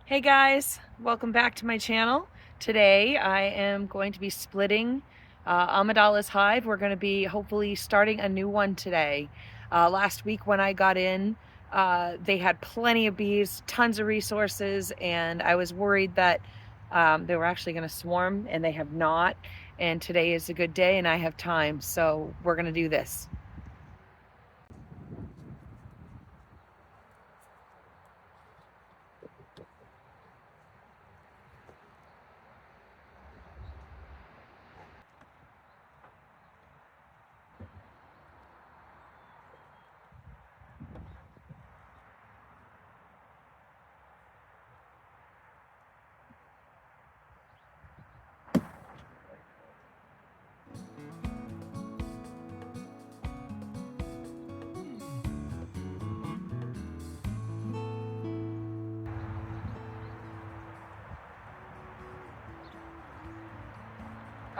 Hey guys, welcome back to my channel. Today I am going to be splitting Amidala's hive. We're going to be hopefully starting a new one today. Last week when I got in, they had plenty of bees, tons of resources, and I was worried that they were actually going to swarm, and they have not. And today is a good day and I have time, so we're going to do this.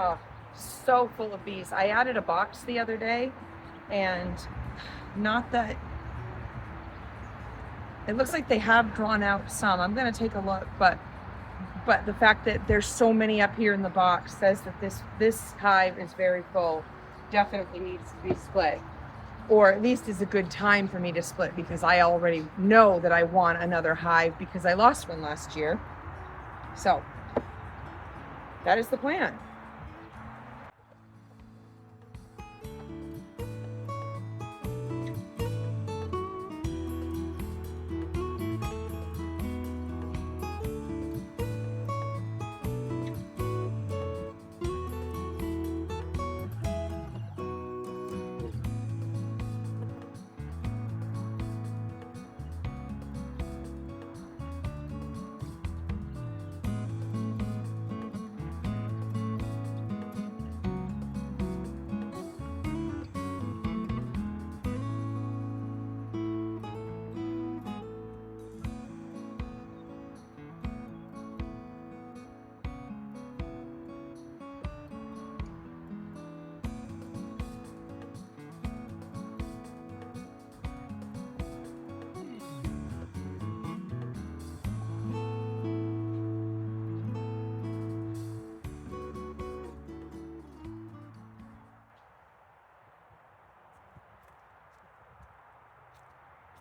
Oh, so full of bees. I added a box the other day, and not that it looks like they have drawn out some. I'm going to take a look, but the fact that there's so many up here in the box says that this hive is very full. Definitely needs to be split, or at least is a good time for me to split, because I already know that I want another hive because I lost one last year. So that is the plan.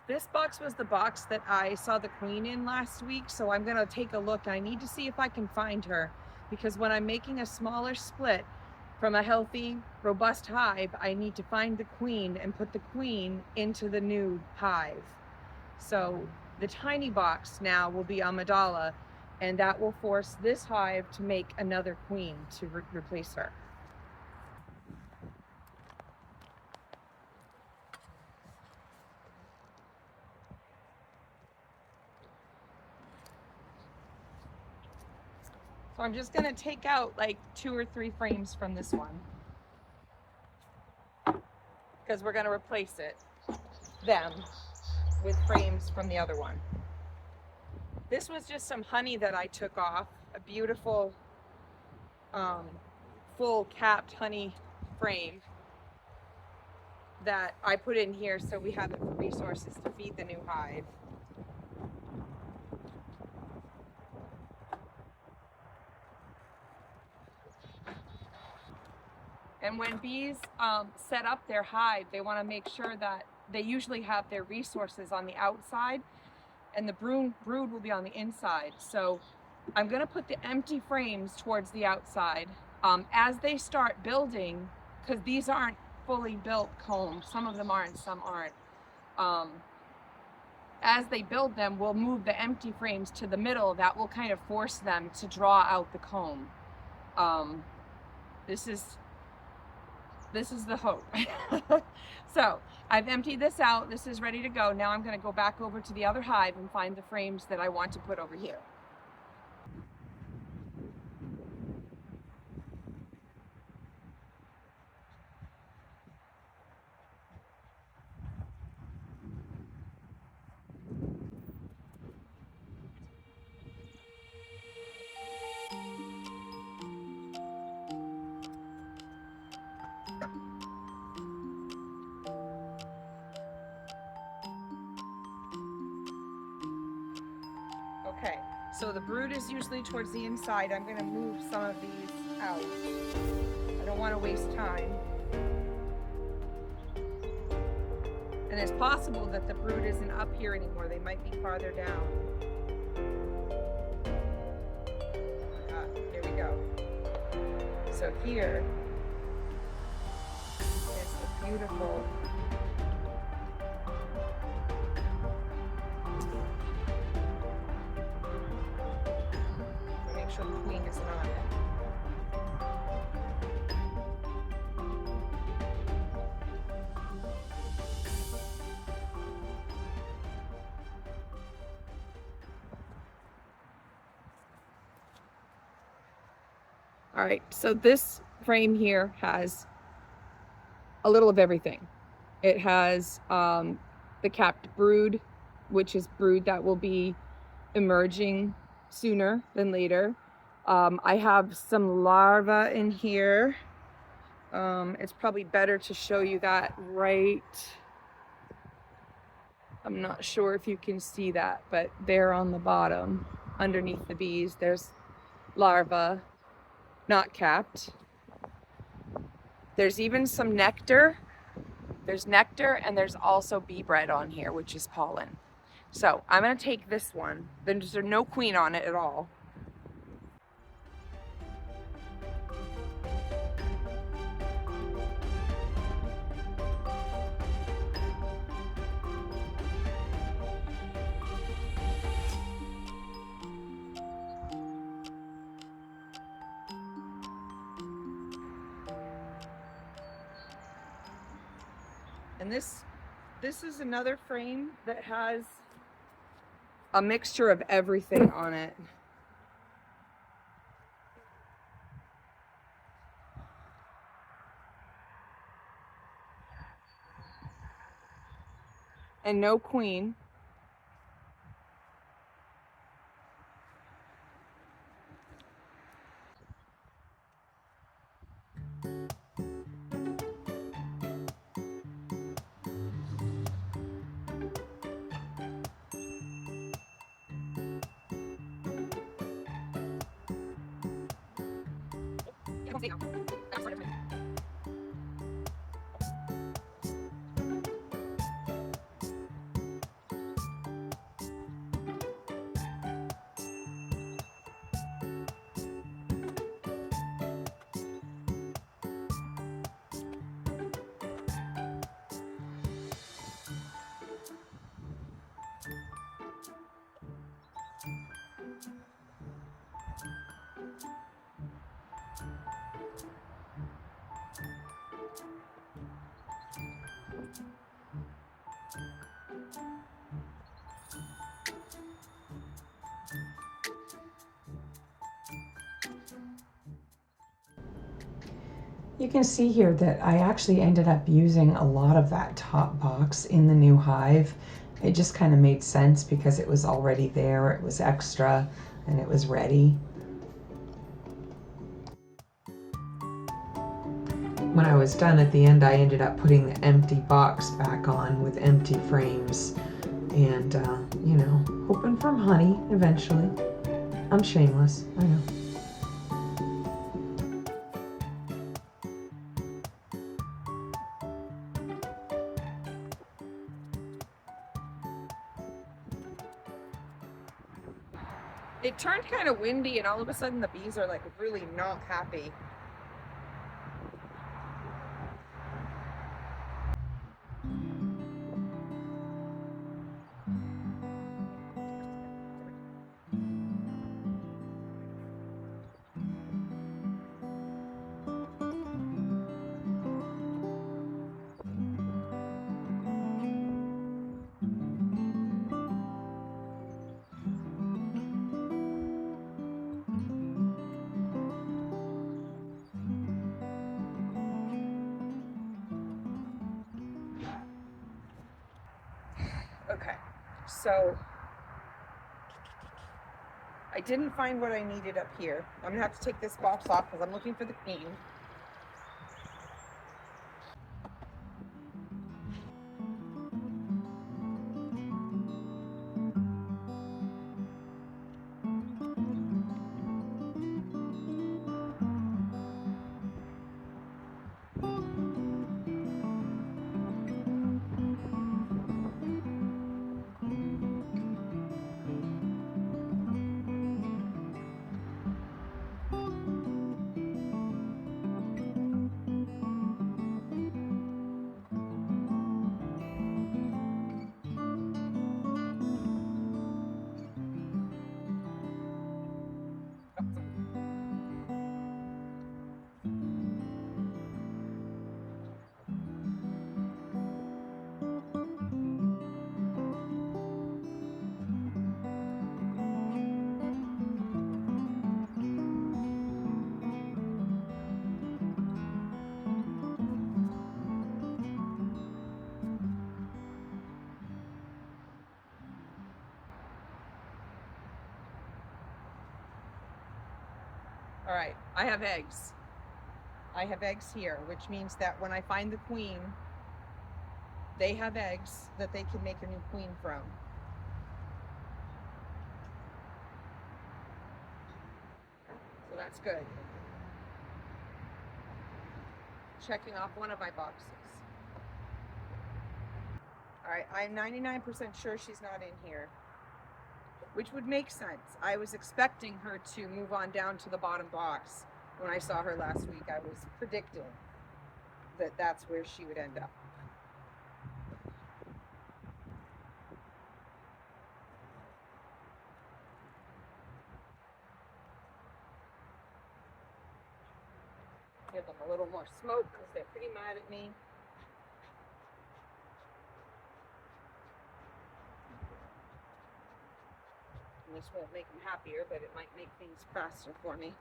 This box was the box that I saw the queen in last week, so I'm gonna take a look. I need to see if I can find her, because when I'm making a smaller split from a healthy, robust hive, I need to find the queen and put the queen into the new hive. So the tiny box now will be Amidala, and that will force this hive to make another queen to replace her. So I'm just gonna take out like 2 or 3 frames from this one, because we're gonna replace them with frames from the other one. This was just some honey that I took off, a beautiful full capped honey frame that I put in here so we have the resources to feed the new hive. And when bees set up their hive, they want to make sure that they usually have their resources on the outside and the brood will be on the inside. So I'm going to put the empty frames towards the outside. As they start building, because these aren't fully built combs, some of them are and some aren't. As they build them, we'll move the empty frames to the middle. That will kind of force them to draw out the comb. This is the hope. So I've emptied this out. This is ready to go. Now I'm going to go back over to the other hive and find the frames that I want to put over here. Okay, So the brood is usually towards the inside. I'm gonna move some of these out. I don't wanna waste time. And it's possible that the brood isn't up here anymore. They might be farther down. Here we go. So here is the beautiful make sure the queen isn't on it. All right, so this frame here has a little of everything. It has the capped brood, which is brood that will be emerging sooner than later. I have some larvae in here. It's probably better to show you that right. I'm not sure if you can see that, but there on the bottom, underneath the bees, there's larvae, not capped. There's even some nectar. There's nectar and there's also bee bread on here, which is pollen. So I'm gonna take this one. There's no queen on it at all. And this is another frame that has a mixture of everything on it. And no queen. You can see here that I actually ended up using a lot of that top box in the new hive. It just kind of made sense because it was already there, it was extra, and it was ready. When I was done at the end, I ended up putting the empty box back on with empty frames and, you know, hoping for honey eventually. I'm shameless, I know. It turned kind of windy and all of a sudden the bees are like really not happy. Okay, so I didn't find what I needed up here. I'm gonna have to take this box off because I'm looking for the queen. All right, I have eggs. I have eggs here, which means that when I find the queen, they have eggs that they can make a new queen from. So that's good. Checking off one of my boxes. All right, I'm 99% sure she's not in here, which would make sense. I was expecting her to move on down to the bottom box. When I saw her last week, I was predicting that that's where she would end up. Give them a little more smoke because they're pretty mad at me. And this won't make them happier, but it might make things faster for me.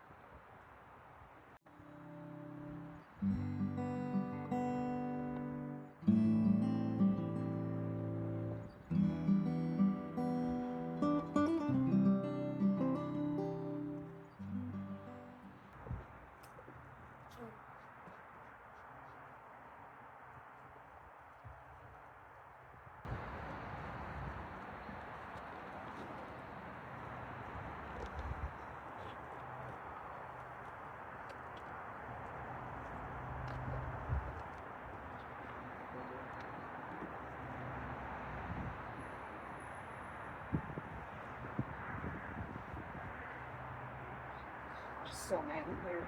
So mad here.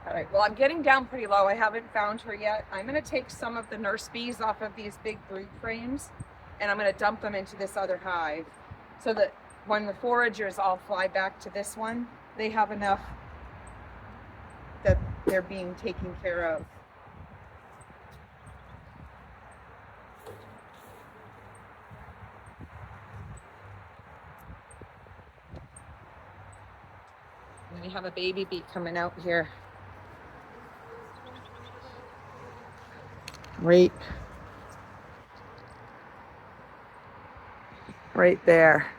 All right, well, I'm getting down pretty low. I haven't found her yet. I'm going to take some of the nurse bees off of these big brood frames, and I'm going to dump them into this other hive so that when the foragers all fly back to this one, they have enough that they're being taken care of. And we have a baby bee coming out here. Right there.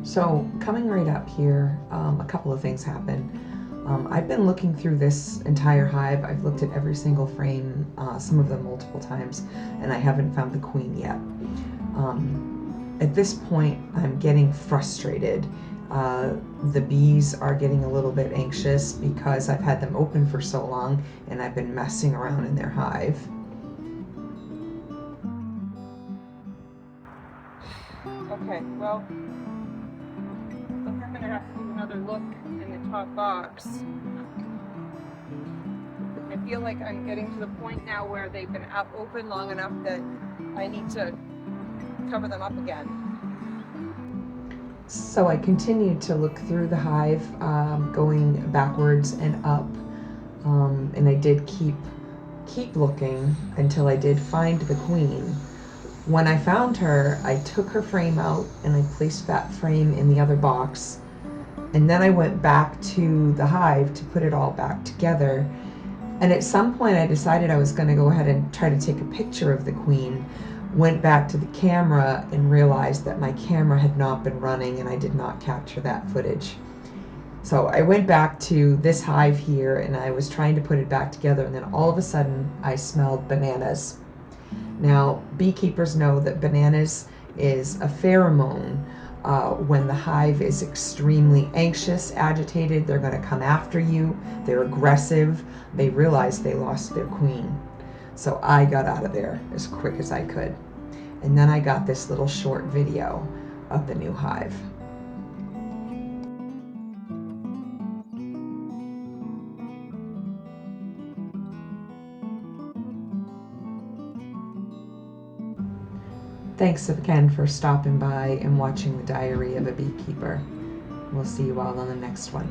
So coming right up here, a couple of things happen. I've been looking through this entire hive. I've looked at every single frame, some of them multiple times, and I haven't found the queen yet. At this point, I'm getting frustrated. The bees are getting a little bit anxious because I've had them open for so long and I've been messing around in their hive. Okay, well, I think I'm going to have to do another look in the top box. I feel like I'm getting to the point now where they've been out open long enough that I need to cover them up again. So I continued to look through the hive, going backwards and up, and I did keep looking until I did find the queen. When I found her, I took her frame out and I placed that frame in the other box, and then I went back to the hive to put it all back together. And at some point I decided I was going to go ahead and try to take a picture of the queen. Went back to the camera and realized that my camera had not been running and I did not capture that footage. So I went back to this hive here and I was trying to put it back together, and then all of a sudden I smelled bananas. Now, beekeepers know that bananas is a pheromone. When the hive is extremely anxious, agitated, they're going to come after you. They're aggressive. They realize they lost their queen. So I got out of there as quick as I could. And then I got this little short video of the new hive. Thanks again for stopping by and watching the Diary of a Beekeeper. We'll see you all on the next one.